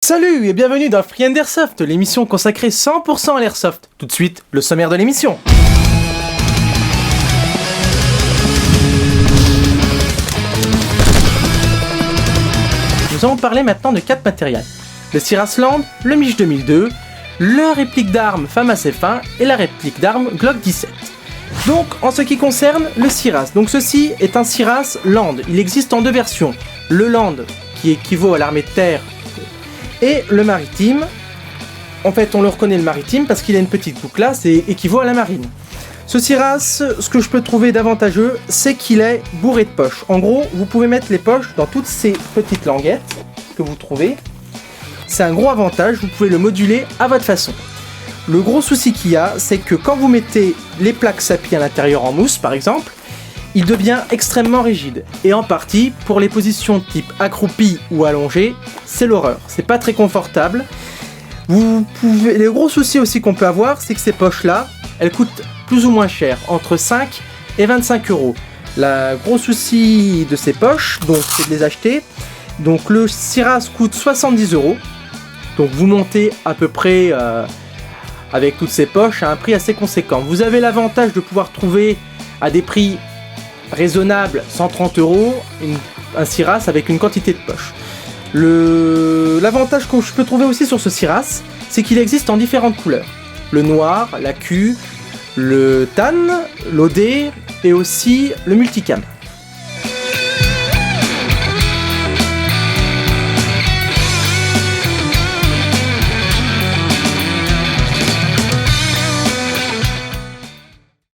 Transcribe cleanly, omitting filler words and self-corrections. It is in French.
Salut et bienvenue dans Free and Airsoft, l'émission consacrée 100% à l'airsoft. Tout de suite, le sommaire de l'émission. Nous allons parler maintenant de 4 matériels. Le Siras Land, le Mich 2002, la réplique d'armes FAMAS F1 et la réplique d'armes Glock 17. Donc, en ce qui concerne le Siras, donc ceci est un Siras Land. Il existe en deux versions. Le Land, qui équivaut à l'armée de terre, et le maritime. En fait, on le reconnaît le maritime parce qu'il a une petite bouclasse et équivaut à la marine. Ce Siras, ce que je peux trouver d'avantageux, c'est qu'il est bourré de poches. En gros, vous pouvez mettre les poches dans toutes ces petites languettes que vous trouvez. C'est un gros avantage, vous pouvez le moduler à votre façon. Le gros souci qu'il y a, c'est que quand vous mettez les plaques SAPI à l'intérieur en mousse, par exemple, il devient extrêmement rigide. Et en partie, pour les positions type accroupi ou allongé, c'est l'horreur. C'est pas très confortable. Les gros soucis aussi qu'on peut avoir, c'est que ces poches-là, elles coûtent plus ou moins cher, entre 5 et 25 euros. Le gros souci de ces poches, donc, c'est de les acheter. Donc le Siras coûte 70 euros. Donc vous montez à peu près avec toutes ces poches à un prix assez conséquent. Vous avez l'avantage de pouvoir trouver à des prix raisonnables, 130 euros, un Siras avec une quantité de poches. L'avantage que je peux trouver aussi sur ce Siras, c'est qu'il existe en différentes couleurs. Le noir, la Q, le tan, l'OD et aussi le multicam.